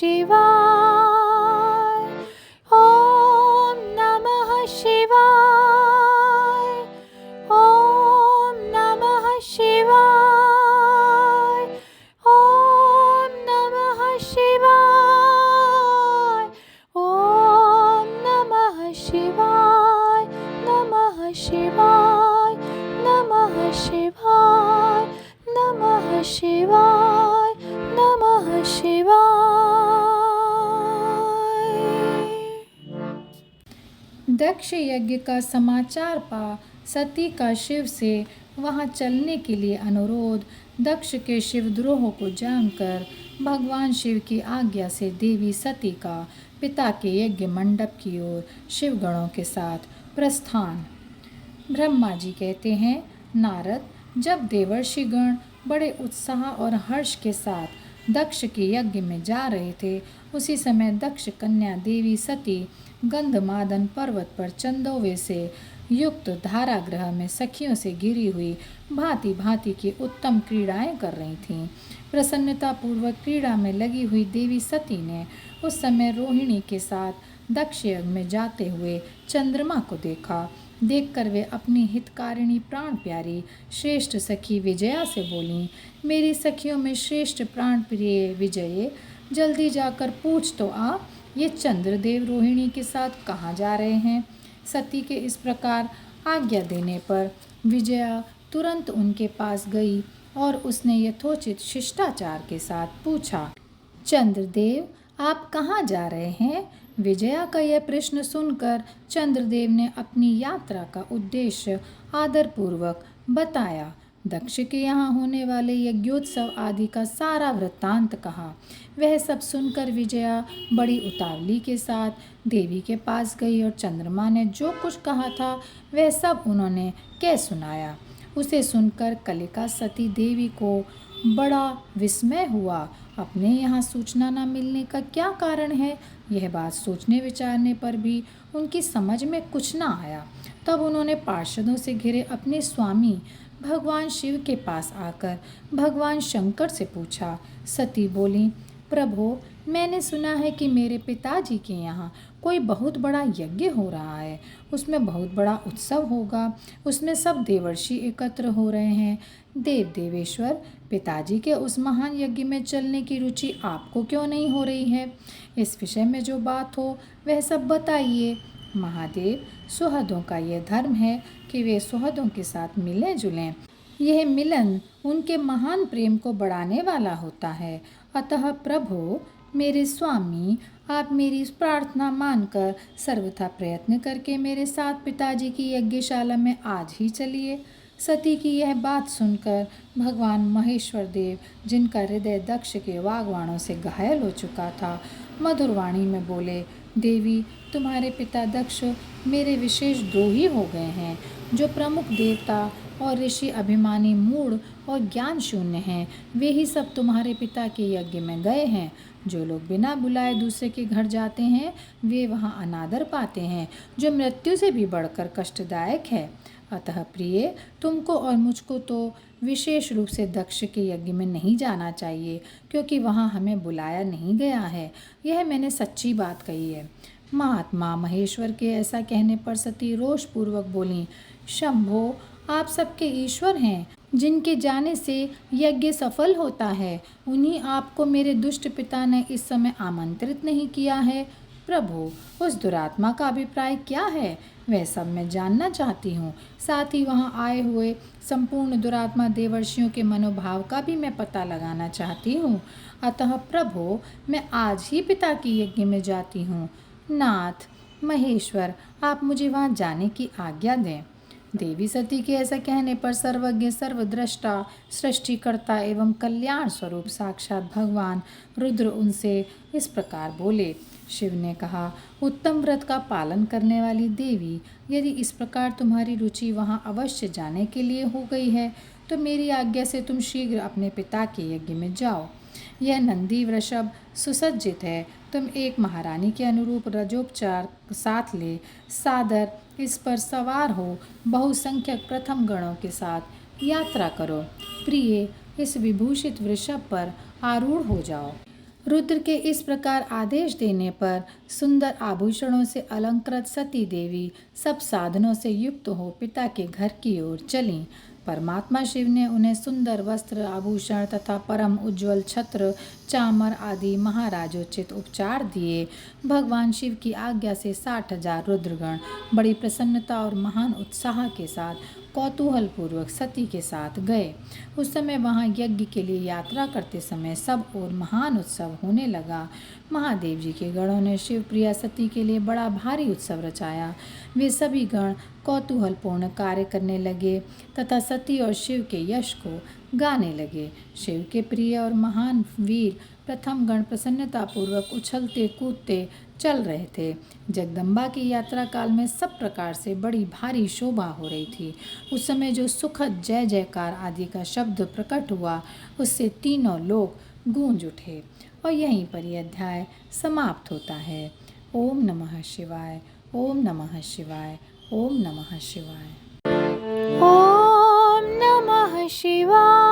शिवाय। ॐ नमः शिवाय। ॐ नमः शिवाय। ॐ नमः शिवाय। ॐ नमः शिवाय। नमः शिवाय। नमः शिवाय। नमः शिवाय। नमः शिवाय। दक्ष यज्ञ का समाचार पा सती का शिव से वहां चलने के लिए अनुरोध, दक्ष के शिवद्रोह को जानकर भगवान शिव की आज्ञा से देवी सती का पिता के यज्ञ मंडप की ओर शिवगणों के साथ प्रस्थान। ब्रह्मा जी कहते हैं, नारद, जब देवर्षिगण बड़े उत्साह और हर्ष के साथ दक्ष के यज्ञ में जा रहे थे, उसी समय दक्ष कन्या देवी सती गंधमादन पर्वत पर चंदोवे से युक्त धारागृह में सखियों से घिरी हुई भांति भांति की उत्तम क्रीड़ाएं कर रही थीं। प्रसन्नता पूर्वक क्रीड़ा में लगी हुई देवी सती ने उस समय रोहिणी के साथ दक्ष यज्ञ में जाते हुए चंद्रमा को देखा। देखकर वे अपनी हितकारिणी प्राण प्यारी श्रेष्ठ सखी विजया से बोलीं, मेरी सखियों में श्रेष्ठ प्राण प्रिय विजये, जल्दी जाकर पूछ तो आ, ये चंद्रदेव रोहिणी के साथ कहाँ जा रहे हैं। सती के इस प्रकार आज्ञा देने पर विजया तुरंत उनके पास गई और उसने यथोचित शिष्टाचार के साथ पूछा, चंद्रदेव, आप कहाँ जा रहे हैं। विजया का यह प्रश्न सुनकर चंद्रदेव ने अपनी यात्रा का उद्देश्य आदरपूर्वक बताया। दक्ष के यहाँ होने वाले यज्ञोत्सव आदि का सारा वृत्तांत कहा। वह सब सुनकर विजया बड़ी उतावली के साथ देवी के पास गई और चंद्रमा ने जो कुछ कहा था वह सब उन्होंने कह सुनाया। उसे सुनकर कलिका सती देवी को बड़ा विस्मय हुआ। अपने यहाँ सूचना न मिलने का क्या कारण है, यह बात सोचने विचारने पर भी उनकी समझ में कुछ न आया। तब उन्होंने पार्षदों से घिरे अपने स्वामी भगवान शिव के पास आकर भगवान शंकर से पूछा। सती बोली, प्रभो, मैंने सुना है कि मेरे पिताजी के यहाँ कोई बहुत बड़ा यज्ञ हो रहा है, उसमें बहुत बड़ा उत्सव होगा, उसमें सब देवर्षि एकत्र हो रहे हैं। देव देवेश्वर, पिताजी के उस महान यज्ञ में चलने की रुचि आपको क्यों नहीं हो रही है। इस विषय में जो बात हो वह सब बताइए। महादेव, सुहृदों का यह धर्म है कि वे सुहृदों के साथ मिलें जुलें। यह मिलन उनके महान प्रेम को बढ़ाने वाला होता है। अतः प्रभो, मेरे स्वामी, आप मेरी इस प्रार्थना मानकर सर्वथा प्रयत्न करके मेरे साथ पिताजी की यज्ञशाला में आज ही चलिए। सती की यह बात सुनकर भगवान महेश्वर देव, जिनका हृदय दक्ष के वाग्बाणों से घायल हो चुका था, मधुर वाणी में बोले, देवी, तुम्हारे पिता दक्ष मेरे विशेष द्रोही हो गए हैं। जो प्रमुख देवता और ऋषि अभिमानी, मूढ़ और ज्ञान शून्य हैं, वे ही सब तुम्हारे पिता के यज्ञ में गए हैं। जो लोग बिना बुलाए दूसरे के घर जाते हैं वे वहाँ अनादर पाते हैं, जो मृत्यु से भी बढ़कर कष्टदायक है। अतः प्रिय, तुमको और मुझको तो विशेष रूप से दक्ष के यज्ञ में नहीं जाना चाहिए, क्योंकि वहाँ हमें बुलाया नहीं गया है। यह मैंने सच्ची बात कही है। महात्मा महेश्वर के ऐसा कहने पर सती रोषपूर्वक बोली, शंभो, आप सबके ईश्वर हैं। जिनके जाने से यज्ञ सफल होता है, उन्हीं आपको मेरे दुष्ट पिता ने इस समय आमंत्रित नहीं किया है। प्रभु, उस दुरात्मा का अभिप्राय क्या है, वह सब मैं जानना चाहती हूँ। साथ ही वहाँ आए हुए संपूर्ण दुरात्मा देवर्षियों के मनोभाव का भी मैं पता लगाना चाहती हूँ। अतः प्रभु, मैं आज ही पिता की यज्ञ में जाती हूँ। नाथ महेश्वर, आप मुझे वहाँ जाने की आज्ञा दें। देवी सती के ऐसा कहने पर सर्वज्ञ, सर्वद्रष्टा, सृष्टिकर्ता एवं कल्याण स्वरूप साक्षात भगवान रुद्र उनसे इस प्रकार बोले। शिव ने कहा, उत्तम व्रत का पालन करने वाली देवी, यदि इस प्रकार तुम्हारी रुचि वहाँ अवश्य जाने के लिए हो गई है, तो मेरी आज्ञा से तुम शीघ्र अपने पिता के यज्ञ में जाओ। यह नंदी वृषभ सुसज्जित है। तुम एक महारानी के अनुरूप रजोपचार साथ ले सादर इस पर सवार हो बहुसंख्यक प्रथम गणों के साथ यात्रा करो। प्रिय, इस विभूषित वृषभ पर आरूढ़ हो जाओ। रुद्र के इस प्रकार आदेश देने पर सुंदर आभूषणों से अलंकृत सती देवी सब साधनों से युक्त हो पिता के घर की ओर चलीं। परमात्मा शिव ने उन्हें सुंदर वस्त्र, आभूषण तथा परम उज्ज्वल छत्र, चामर आदि महाराजोचित उपचार दिए। भगवान शिव की आज्ञा से 60,000 रुद्रगण बड़ी प्रसन्नता और महान उत्साह के साथ कौतूहल पूर्वक सती के साथ गए। उस समय वहां यज्ञ के लिए यात्रा करते समय सब ओर महान उत्सव होने लगा। महादेव जी के गणों ने शिव प्रिया सती के लिए बड़ा भारी उत्सव रचाया। वे सभी गण कौतूहलपूर्ण कार्य करने लगे तथा सती और शिव के यश को गाने लगे। शिव के प्रिय और महान वीर प्रथम गण प्रसन्नतापूर्वक उछलते कूदते चल रहे थे। जगदम्बा की यात्रा काल में सब प्रकार से बड़ी भारी शोभा हो रही थी। उस समय जो सुखद जय जयकार आदि का शब्द प्रकट हुआ, उससे तीनों लोक गूंज उठे। और यहीं पर यह अध्याय समाप्त होता है। ओम नमः शिवाय, ओम नमः शिवाय, ओम नमः शिवाय। ॐ नमः शिवाय।